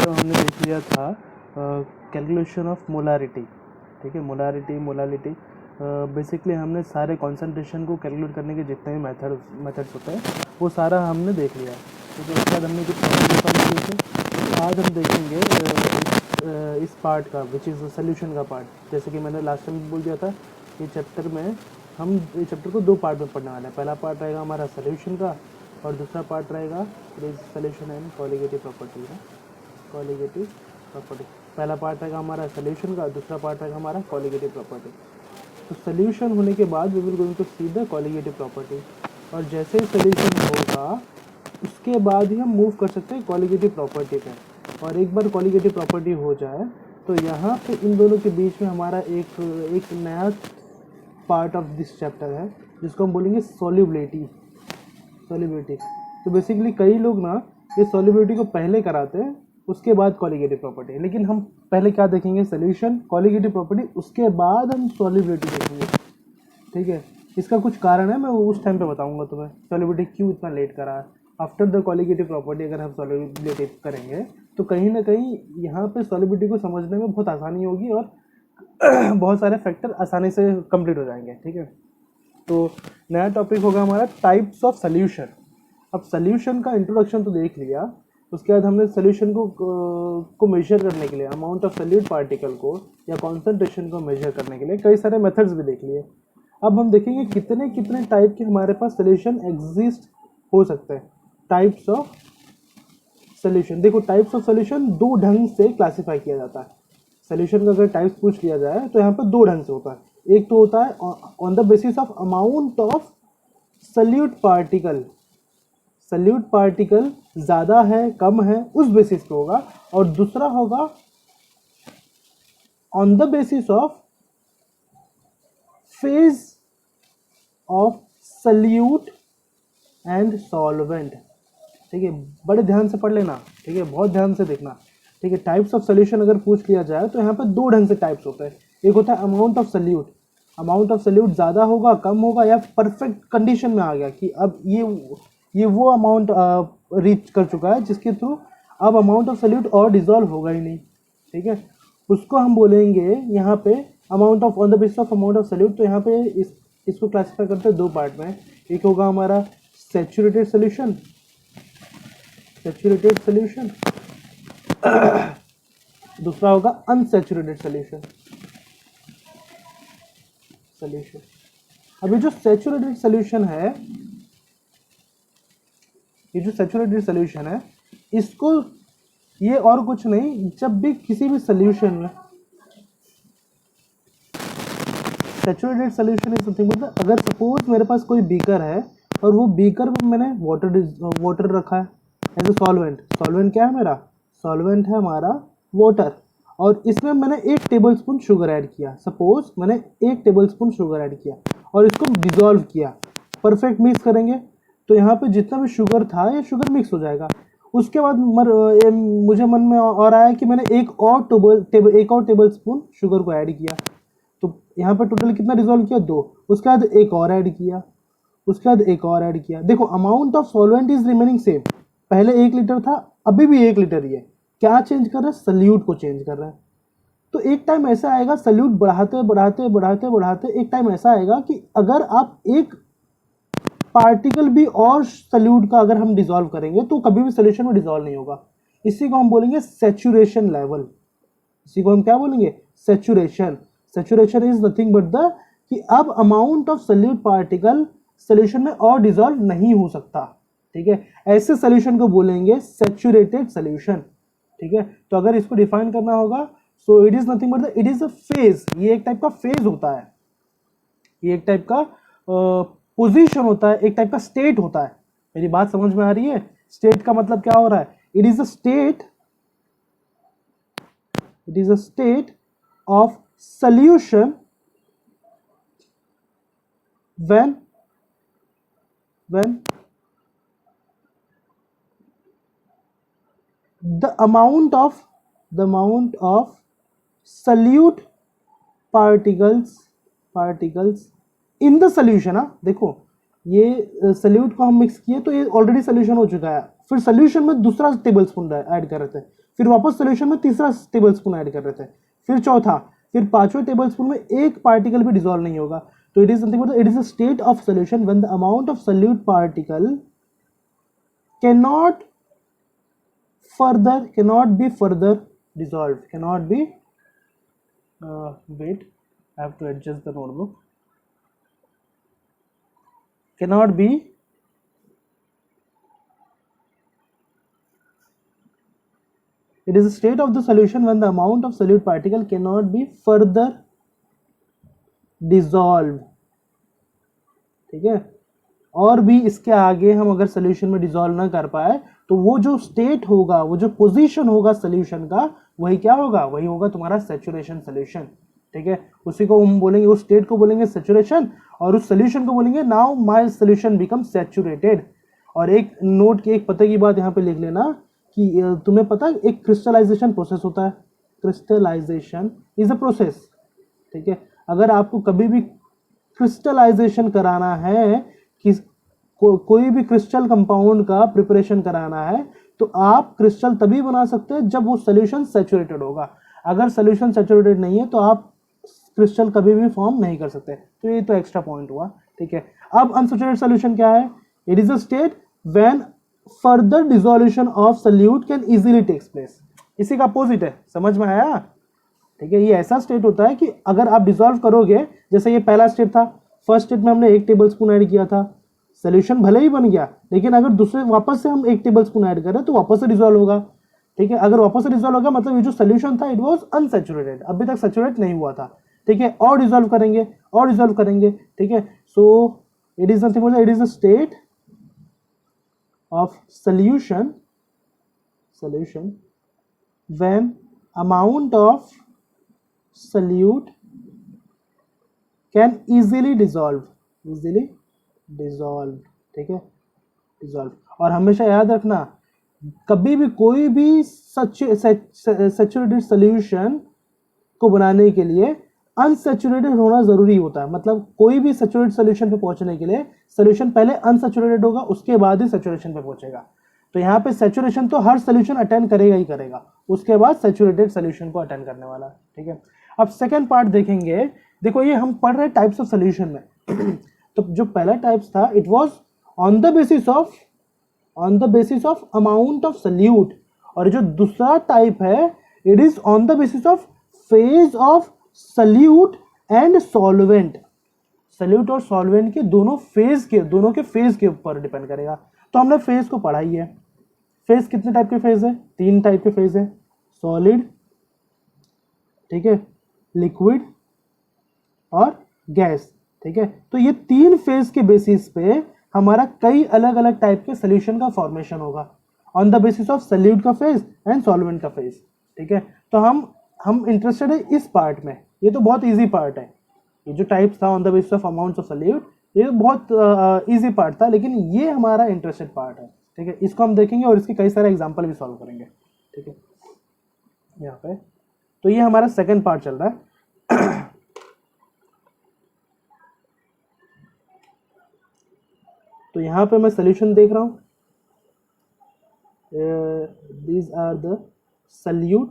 में हमने देख लिया था कैलकुलेशन ऑफ मोलारिटी। ठीक है, मोलारिटी बेसिकली हमने सारे कॉन्सेंट्रेशन को कैलकुलेट करने के जितने भी मेथड्स होते हैं वो सारा हमने देख लिया। तो उसके बाद हमने कुछ प्रॉब्लम सॉल्व किए थे। तो आज हम देखेंगे इस पार्ट का, विच इज़ सोल्यूशन का पार्ट। जैसे कि मैंने लास्ट टाइम बोल दिया था, ये चैप्टर में हम ये चैप्टर को दो पार्ट में पढ़ने वाले हैं। पहला पार्ट रहेगा हमारा सोल्यूशन का और दूसरा पार्ट रहेगा सोल्यूशन एंड कॉलिगेटिव प्रॉपर्टी का। कॉलिगेटिव प्रॉपर्टी पहला पार्ट रहेगा हमारा सोल्यूशन का, दूसरा पार्ट रहेगा हमारा कॉलिगेटिव प्रॉपर्टी। तो सोल्यूशन होने के बाद we will going to see the colligative property, और जैसे ही सोल्यूशन होगा उसके बाद ही हम मूव कर सकते हैं कॉलिगेटिव प्रॉपर्टी पे। और एक बार कॉलिगेटिव प्रॉपर्टी हो जाए तो यहाँ पे इन दोनों के बीच में हमारा एक नया पार्ट ऑफ दिस चैप्टर है जिसको हम बोलेंगे सॉल्युबिलिटी। तो बेसिकली कई लोग ना ये सॉल्युबिलिटी को पहले कराते हैं, उसके बाद कॉलिगेटिव प्रॉपर्टी। लेकिन हम पहले क्या देखेंगे, सोल्यूशन, कॉलिगेटिव प्रॉपर्टी, उसके बाद हम सॉल्युबिलिटी देखेंगे। ठीक है, इसका कुछ कारण है, मैं उस टाइम पे बताऊंगा तुम्हें सॉल्युबिलिटी क्यों इतना लेट करा है। आफ्टर द कॉलिगेटिव प्रॉपर्टी अगर हम सॉल्युबिलिटी करेंगे तो कहीं ना कहीं यहाँ पे सॉल्युबिलिटी को समझने में बहुत आसानी होगी और बहुत सारे फैक्टर आसानी से कंप्लीट हो जाएंगे। ठीक है, तो नया टॉपिक होगा हमारा टाइप्स ऑफ सोल्यूशन। अब सोल्यूशन का इंट्रोडक्शन तो देख लिया, उसके बाद हमने सोल्यूशन को मेजर करने के लिए अमाउंट ऑफ सॉल्यूट पार्टिकल को या कॉन्सेंट्रेशन को मेजर करने के लिए कई सारे मेथड्स भी देख लिए। अब हम देखेंगे कितने कितने टाइप के हमारे पास सोल्यूशन एग्जिस्ट हो सकते हैं। टाइप्स ऑफ सोल्यूशन, देखो टाइप्स ऑफ सोल्यूशन दो ढंग से क्लासीफाई किया जाता है। सोल्यूशन का अगर टाइप्स पूछ लिया जाए तो यहाँ पर दो ढंग से होता है। एक तो होता है on the basis of amount of solute particle ज़्यादा है कम है उस बेसिस पे होगा, और दूसरा होगा on the basis of phase of solute and solvent. ठीक है, बड़े ध्यान से पढ़ लेना। ठीक है, बहुत ध्यान से देखना। ठीक है, टाइप्स ऑफ सोल्यूशन अगर पूछ लिया जाए तो यहाँ पे दो ढंग से टाइप्स होते हैं। एक होता है अमाउंट ऑफ सॉल्यूट ज़्यादा होगा कम होगा या परफेक्ट कंडीशन में आ गया कि अब ये वो अमाउंट रीच कर चुका है जिसके थ्रू अब अमाउंट ऑफ सॉल्यूट और डिजॉल्व होगा ही नहीं। ठीक है, उसको हम बोलेंगे यहाँ पे amount of on the basis of amount of solute. तो यहाँ पे इसको क्लासीफाई करते हैं दो पार्ट में। एक होगा हमारा सैचुरेटेड सोल्यूशन दूसरा होगा अनसैचुरेटेड सोल्यूशन। अभी जो सैचुरेटेड सोल्यूशन है इसको, ये और कुछ नहीं, जब भी किसी भी सोल्यूशन में सैचुरेटेड सोल्यूशन इज समथिंग, मतलब अगर सपोज मेरे पास कोई बीकर है और वो बीकर में मैंने वाटर रखा है एज ए सॉल्वेंट क्या है मेरा सॉल्वेंट है हमारा वाटर, और इसमें मैंने 1 टेबलस्पून शुगर ऐड किया। सपोज मैंने 1 टेबलस्पून शुगर ऐड किया और इसको डिसॉल्व किया, परफेक्ट मिक्स करेंगे तो यहाँ पे जितना भी शुगर था ये शुगर मिक्स हो जाएगा। उसके बाद मुझे मन में और आया कि मैंने एक और टेबलस्पून शुगर को ऐड किया, तो यहाँ पर टोटल कितना डिसॉल्व किया 2। उसके बाद एक और ऐड किया, देखो amount of solvent is remaining same. पहले 1 लीटर था, अभी भी 1 लीटर ही है। क्या चेंज कर रहा है, सॉल्यूट को चेंज कर रहा है। तो एक टाइम ऐसा आएगा सॉल्यूट बढ़ाते एक टाइम ऐसा आएगा कि अगर आप एक पार्टिकल भी और सॉल्यूट का अगर हम डिसॉल्व करेंगे तो कभी भी सॉल्यूशन में डिसॉल्व नहीं होगा। इसी को हम बोलेंगे सैचुरेशन लेवल। इसी को हम क्या बोलेंगे, saturation is nothing but the कि अब amount of solute particle solution में और डिसॉल्व नहीं हो सकता। ठीक है, ऐसे सॉल्यूशन को बोलेंगे सैचुरेटेड सॉल्यूशन। ठीक है, तो अगर इसको डिफाइन करना होगा सो it is nothing but the it is a phase. ये एक टाइप का फेज होता है, ये एक टाइप का पोजीशन होता है, एक टाइप का स्टेट होता है। मेरी बात समझ में आ रही है? स्टेट का मतलब क्या हो रहा है, it is a state of solution when the amount of solute particles in the solution। देखो ये सॉल्यूट को हम मिक्स किए तो ये ऑलरेडी सोल्यूशन हो चुका है, फिर सोल्यूशन में दूसरा टेबल स्पून ऐड कर रहे थे, फिर वापस सोल्यूशन में तीसरा टेबल स्पून ऐड कर रहे थे, फिर चौथा, फिर पांचवें टेबल स्पून में एक पार्टिकल भी डिसॉल्व नहीं होगा। तो इट इज समथिंग मतलब it is a state of solution when the amount of solute particle cannot be further dissolved, cannot be wait, I have to adjust the notebook, cannot be it is a state of the solution when the amount of solute particle cannot be further dissolved, ठीक है। और भी इसके आगे हम अगर solution में dissolve ना कर पाए तो वो जो स्टेट होगा, वो जो पोजीशन होगा सोल्यूशन का, वही क्या होगा, वही होगा तुम्हारा सैचुरेशन सोल्यूशन, ठीक है। उसी को हम बोलेंगे, उस स्टेट को बोलेंगे सैचुरेशन, और उस सोल्यूशन को बोलेंगे now my solution become saturated. और एक नोट की एक पते की बात यहाँ पे लिख लेना कि तुम्हें पता है एक क्रिस्टलाइजेशन प्रोसेस होता है, क्रिस्टलाइजेशन इज अ प्रोसेस, ठीक है। अगर आपको कभी भी क्रिस्टलाइजेशन कराना है कि कोई भी क्रिस्टल कंपाउंड का प्रिपरेशन कराना है, तो आप क्रिस्टल तभी बना सकते हैं जब वो सोल्यूशन सैचुरेटेड होगा। अगर सोल्यूशन सैचुरेटेड नहीं है तो आप क्रिस्टल कभी भी फॉर्म नहीं कर सकते। तो ये तो एक्स्ट्रा पॉइंट हुआ, ठीक है। अब अनसैचुरेटेड सोल्यूशन क्या है? It is a state when further dissolution of solute can easily takes place. इसी का अपोजिट है, समझ में आया? ठीक है, ये ऐसा स्टेट होता है कि अगर आप डिसॉल्व करोगे, जैसे ये पहला स्टेट था, फर्स्ट स्टेट में हमने 1 टेबलस्पून ऐड किया था, सोल्यूशन भले ही बन गया, लेकिन अगर दूसरे वापस से हम 1 टेबलस्पून ऐड करें तो वापस से डिसॉल्व होगा, ठीक है। अगर वापस से डिसॉल्व होगा मतलब ये जो सोल्यूशन था इट वाज अनसैचुरेटेड, अभी तक सैचुरेट नहीं हुआ था, ठीक है। और डिसॉल्व करेंगे और डिसॉल्व करेंगे, ठीक है। So it is nothing but it is a state of solution when amount of solute can easily dissolve, ठीक है, dissolve। और हमेशा याद रखना, कभी भी कोई भी सैचुरेटेड सोल्यूशन को बनाने के लिए अनसैचुरेटेड होना जरूरी होता है। मतलब कोई भी सैचुरेटेड सोल्यूशन पे पहुंचने के लिए सोल्यूशन पहले अनसैचुरेटेड होगा, उसके बाद ही सैचुरेशन पे पहुंचेगा। तो यहाँ पे सैचुरेशन तो हर सोल्यूशन अटेंड करेगा ही करेगा, उसके बाद सैचुरेटेड सोल्यूशन को अटेंड करने वाला, ठीक है। अब सेकेंड पार्ट देखेंगे। देखो ये हम पढ़ रहे टाइप्स ऑफ सोल्यूशन में तो जो पहला टाइप्स था it was on the basis of amount of solute, और जो दूसरा टाइप है it is on the basis of phase of solute and solvent. Solute और सॉल्वेंट के दोनों के फेज के ऊपर डिपेंड करेगा। तो हमने फेज को पढ़ा ही है। फेज कितने टाइप के फेज है? 3 टाइप के फेज है, सॉलिड, ठीक है, लिक्विड और गैस, ठीक है। तो ये 3 फेज के बेसिस पे हमारा कई अलग अलग टाइप के सोल्यूशन का फॉर्मेशन होगा, on the basis of solute का फेज एंड सॉल्वेंट का फेज, ठीक है। तो हम इंटरेस्टेड है इस पार्ट में। ये तो बहुत इजी पार्ट है, ये जो टाइप्स था on the basis of amounts of solute, ये बहुत इजी पार्ट था, लेकिन ये हमारा इंटरेस्टेड पार्ट है, ठीक है। इसको हम देखेंगे और इसके कई सारे एग्जाम्पल भी सॉल्व करेंगे, ठीक है, यहाँ पे। तो ये हमारा सेकंड पार्ट चल रहा है। तो यहाँ पे मैं सोल्यूशन देख रहा हूँ, these are the solute,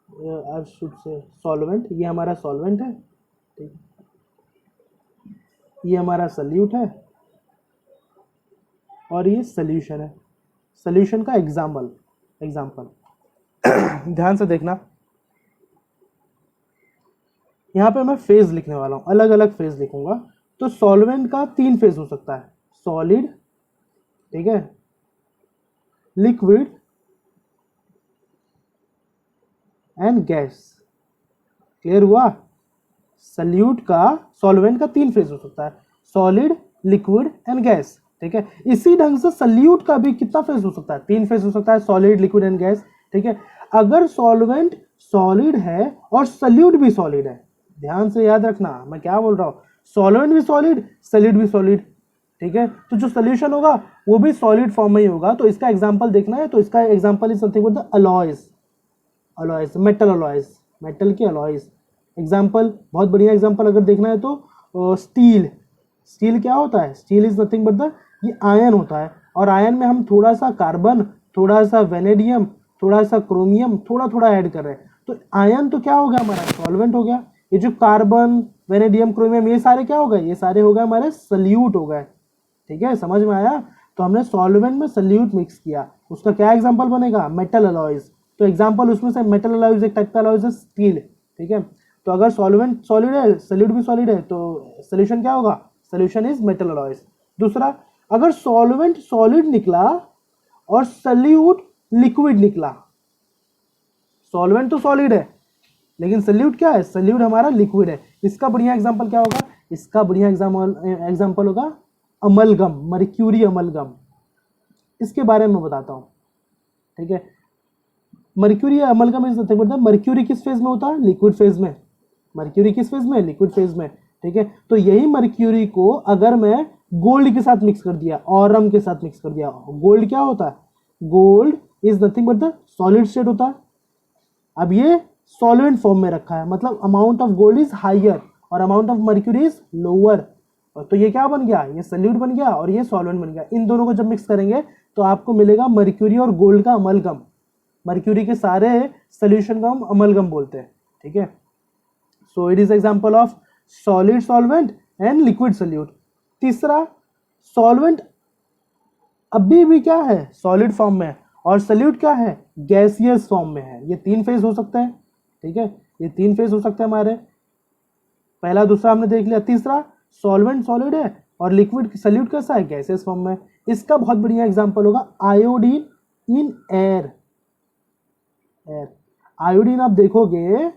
I should say solvent. ये हमारा सॉल्वेंट है, ठीक, ये हमारा सोल्यूट है और ये सोल्यूशन है। सोल्यूशन का एग्जाम्पल ध्यान से देखना। यहाँ पे मैं फेज लिखने वाला हूँ, अलग अलग फेज लिखूंगा। तो सॉल्वेंट का 3 फेज हो सकता है, सॉलिड, ठीक है, लिक्विड एंड गैस। क्लियर हुआ? सॉल्यूट का, सॉल्वेंट का 3 फेज हो सकता है, सॉलिड, लिक्विड एंड गैस, ठीक है। इसी ढंग से सॉल्यूट का भी कितना फेज हो सकता है? 3 फेज हो सकता है, सॉलिड, लिक्विड एंड गैस, ठीक है। अगर सॉल्वेंट सॉलिड है और सॉल्यूट भी सॉलिड है, ध्यान से याद रखना मैं क्या बोल रहा हूँ, सॉल्वेंट भी सॉलिड, सॉलिड भी सॉलिड, ठीक है। तो जो सोल्यूशन होगा वो भी सॉलिड फॉर्म में ही होगा। तो इसका एग्जांपल देखना है, तो इसका example is something with the alloys, metal alloys, metal के अलॉयज। एग्जांपल, बहुत बढ़िया एग्जांपल अगर देखना है तो स्टील क्या होता है? Steel is nothing but the, ये आयन होता है, और आयन में हम थोड़ा सा कार्बन थोड़ा सा वेनेडियम, थोड़ा सा क्रोमियम, थोड़ा थोड़ा ऐड कर रहे हैं, तो आयन तो क्या हो गया हमारा, सॉल्वेंट हो गया। ये जो कार्बन, वेनेडियम, क्रोमियम, ये सारे क्या हो गए, ये सारे हो गए हमारे सल्यूट हो गए। ठीक है, समझ में आया। तो हमने सॉल्वेंट में सल्यूट मिक्स किया, उसका क्या एग्जांपल बनेगा, मेटल अलॉयज। तो एग्जांपल उसमें से मेटल अलॉयज एक टाइप का अलॉयज है स्टील। ठीक है, तो अगर सॉल्वेंट सॉलिड है, सल्यूट भी सॉलिड है, तो सोल्यूशन क्या होगा, सोल्यूशन इज मेटल अलॉयज। दूसरा, अगर सॉल्वेंट सॉलिड निकला और सल्यूट लिक्विड निकला, सॉल्वेंट तो सॉलिड है लेकिन सल्यूट क्या है, सल्यूट हमारा लिक्विड है, इसका बढ़िया एग्जांपल क्या होगा, इसका बढ़िया एग्जांपल होगा अमलगम, मर्क्यूरी अमलगम। इसके बारे में बताता हूं। ठीक है, mercury amalgam is nothing but mercury किस फेज में होता है, लिक्विड फेज में। मर्क्यूरी किस फेज में, लिक्विड फेज में। ठीक है, तो यही मर्क्यूरी को अगर मैं गोल्ड के साथ मिक्स कर दिया, ऑरम के साथ मिक्स कर दिया, गोल्ड क्या होता है, gold is nothing but the solid state होता है। अब ये सॉल्वेंट फॉर्म में रखा है, मतलब amount of gold is higher और amount of mercury is lower, तो ये क्या बन गया, ये सल्यूट बन गया और ये सॉल्वेंट बन गया। इन दोनों को जब मिक्स करेंगे तो आपको मिलेगा मर्क्यूरी और गोल्ड का अमलगम। मर्क्यूरी के सारे सोल्यूशन को हम अमलगम बोलते हैं। ठीक है, so it is example of solid solvent and liquid solute. तीसरा, सॉल्वेंट अभी भी क्या है, सॉलिड फॉर्म में, और सल्यूट क्या है, गैसियस फॉर्म में है। ये तीन फेज हो सकते हैं। ठीक है, ये तीन फेज हो सकते हैं हमारे, पहला दूसरा हमने देख लिया। तीसरा, सॉल्वेंट सॉलिड है और लिक्विड सल्यूट कैसा है, गैसियस फॉर्म में। इसका बहुत बढ़िया एग्जांपल होगा आयोडीन इन एयर। आयोडीन आप देखोगे,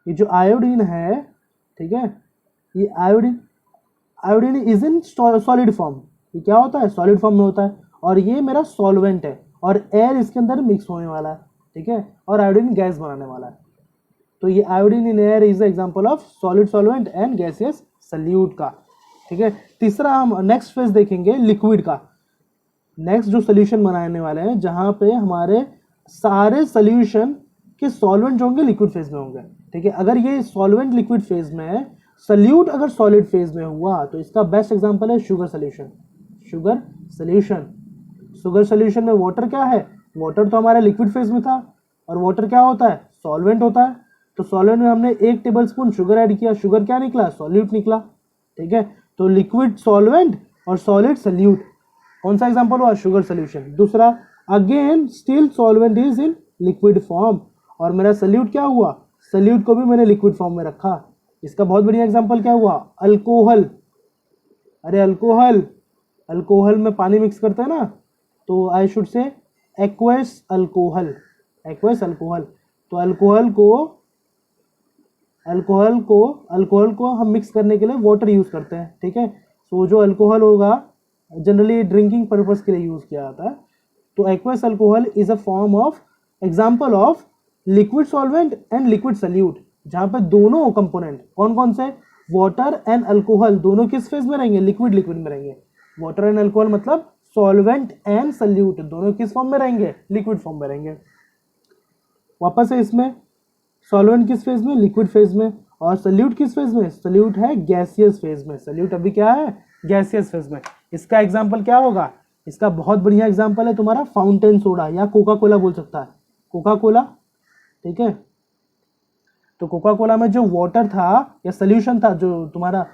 ये जो आयोडीन है, ठीक है, ये iodine is in solid form. ये क्या होता है, सॉलिड फॉर्म में होता है, और ये मेरा सॉल्वेंट है और एयर इसके अंदर मिक्स होने वाला है। ठीक है, और आयोडीन गैस बनाने वाला है। तो ये iodine in air is example of solid solvent and gaseous solute का। ठीक है, तीसरा हम नेक्स्ट फेज देखेंगे लिक्विड का। नेक्स्ट जो सोल्यूशन बनाने वाले हैं, जहां पे हमारे सारे सोल्यूशन के सॉल्वेंट जो होंगे लिक्विड फेज में होंगे। ठीक है, अगर ये सॉल्वेंट लिक्विड फेज में है, सल्यूट अगर सॉलिड फेज में हुआ, तो इसका बेस्ट एग्जांपल है sugar solution. Sugar solution, sugar solution में वाटर क्या है, वाटर तो हमारे लिक्विड फेज में था, और वाटर क्या होता है, सॉल्वेंट होता है। तो सॉल्वेंट में हमने 1 टेबलस्पून शुगर ऐड किया, शुगर क्या निकला, सॉल्यूट निकला। ठीक है, तो लिक्विड सॉल्वेंट और सॉलिड सल्यूट, कौन सा एग्जांपल हुआ, शुगर सोल्यूशन। दूसरा, again still solvent is in liquid form, और मेरा सल्यूट क्या हुआ, सल्यूट को भी मैंने लिक्विड फॉर्म में रखा। इसका बहुत बढ़िया एग्जांपल क्या हुआ, अल्कोहल। अरे अल्कोहल में पानी मिक्स करते हैं ना, तो आई शुड से एक्वस अल्कोहल, एक्वस अल्कोहल। तो अल्कोहल को हम मिक्स करने के लिए वाटर यूज करते हैं। ठीक है, तो जो अल्कोहल होगा जनरली ड्रिंकिंग पर्पस के लिए यूज किया जाता है। तो aqueous alcohol is a form of example of liquid solvent and liquid solute, जहां पे दोनों कंपोनेंट कौन कौन से, वाटर एंड अल्कोहल, दोनों किस फेज में रहेंगे, लिक्विड में रहेंगे। वाटर एंड अल्कोहल मतलब सॉल्वेंट एंड सल्यूट दोनों किस फॉर्म में रहेंगे, लिक्विड फॉर्म में रहेंगे। वापस से इसमें सॉल्वेंट किस फेज में, लिक्विड फेज में, और सल्यूट किस फेज में, सल्यूट है गैसियस फेज में। सल्यूट अभी क्या है, गैसियस फेज में। इसका एग्जांपल क्या होगा, इसका बहुत बढ़िया एग्जांपल है तुम्हारा फाउंटेन सोडा, या कोका कोला बोल सकता है, कोका कोला। ठीक है, तो कोका कोला में जो वाटर था या सोल्यूशन था, जो तुम्हारा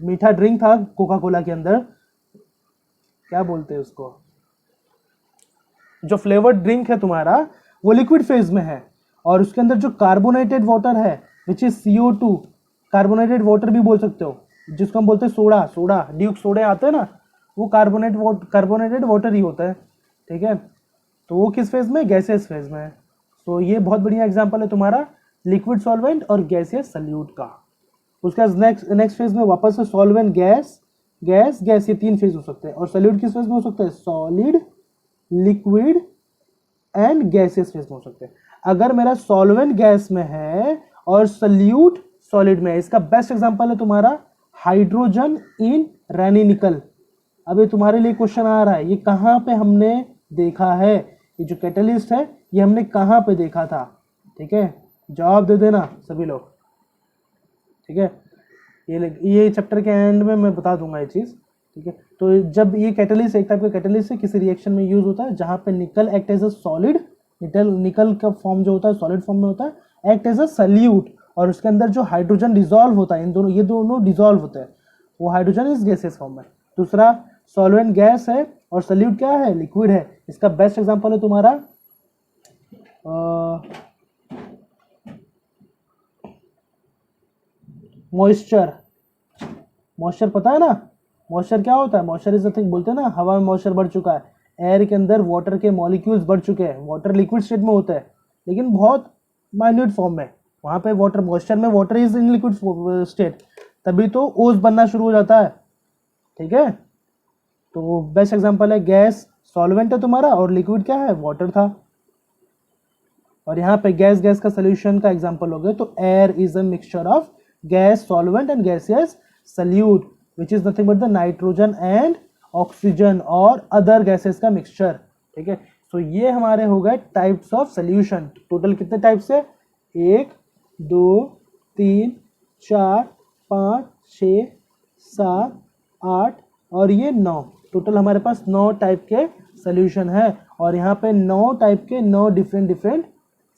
मीठा ड्रिंक था कोका कोला के अंदर, क्या बोलते हैं उसको, जो फ्लेवर्ड ड्रिंक है तुम्हारा, वो लिक्विड फेज में है, और उसके अंदर जो कार्बोनेटेड वाटर है which is CO2, carbonated water भी बोल सकते हो, जिसको हम बोलते हैं सोडा, ड्यूक सोडे आते हैं ना, वो कार्बोनेटेड वाटर ही होता है। ठीक है, तो वो किस फेज में, गैसियस फेज में है। तो ये बहुत बढ़िया एग्जांपल है तुम्हारा लिक्विड सॉल्वेंट और गैसियस सल्यूट का। उसका नेक्स्ट फेज में वापस से सॉल्वेंट गैस, ये 3 फेज हो सकते हैं, और सल्यूट किस फेज में हो सकता है, solid, liquid and gaseous phase में हो सकते हैं। अगर मेरा सॉल्वेंट गैस में है और सल्यूट सॉलिड में है, इसका बेस्ट एग्जांपल है तुम्हारा हाइड्रोजन इन रैनीनिकल। अब ये तुम्हारे लिए क्वेश्चन आ रहा है, ये कहाँ पे हमने देखा है, ये जो कैटलिस्ट है ये हमने कहाँ पे देखा था। ठीक है, जवाब दे देना सभी लोग। ठीक है, ये चैप्टर के एंड में मैं बता दूंगा ये चीज़, ठीक है। तो जब ये कैटलिस्ट एक टाइप का कैटलिस्ट है, किसी रिएक्शन में यूज होता है जहाँ पे निकल एक्ट एज अ सॉलिड, निकल का फॉर्म जो होता है सॉलिड फॉर्म में होता है, एक्ट एज अ सल्यूट, और उसके अंदर जो हाइड्रोजन डिजोल्व होता है, ये दोनों डिजोल्व होते हैं, वो हाइड्रोजन इस गैसेस फॉर्म में। दूसरा सॉल्वेंट गैस है और सल्यूट क्या है, लिक्विड है। इसका बेस्ट एग्जांपल है तुम्हारा मॉइस्चर। मॉइस्चर पता है ना, मॉइस्चर क्या होता है, मॉइस्चर इज नथिंग, बोलते हैं ना हवा में मॉइस्चर बढ़ चुका है, एयर के अंदर वाटर के मॉलिक्यूल्स बढ़ चुके हैं, वाटर लिक्विड स्टेट में होता है लेकिन बहुत माइन्यूट फॉर्म में, वहाँ पे वाटर, मॉइस्चर में water is in liquid state, तभी तो ओस बनना शुरू हो जाता है, ठीक है। तो बेस्ट एग्जांपल है गैस, सॉल्वेंट है तुम्हारा और लिक्विड क्या है, वाटर था। और यहाँ पे गैस गैस का सोल्यूशन का एग्जांपल हो गया, तो air is a mixture of gas solvent and gaseous solute which is nothing but the nitrogen and oxygen और अदर गैसेस का मिक्सचर, ठीक है। तो ये हमारे हो गए टाइप्स ऑफ सोल्यूशन। टोटल कितने टाइप्स है, 1 2 3 4 5 6 7 8 और ये 9, टोटल हमारे पास 9 टाइप के सोल्यूशन है। और यहाँ पे 9 टाइप के 9 डिफरेंट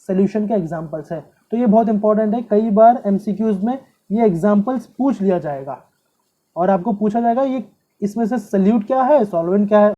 सोल्यूशन के एग्जांपल्स है। तो ये बहुत इंपॉर्टेंट है, कई बार एमसीक्यूज में ये एग्जांपल्स पूछ लिया जाएगा और आपको पूछा जाएगा ये इसमें से सल्यूट क्या है, सॉल्वेंट क्या है।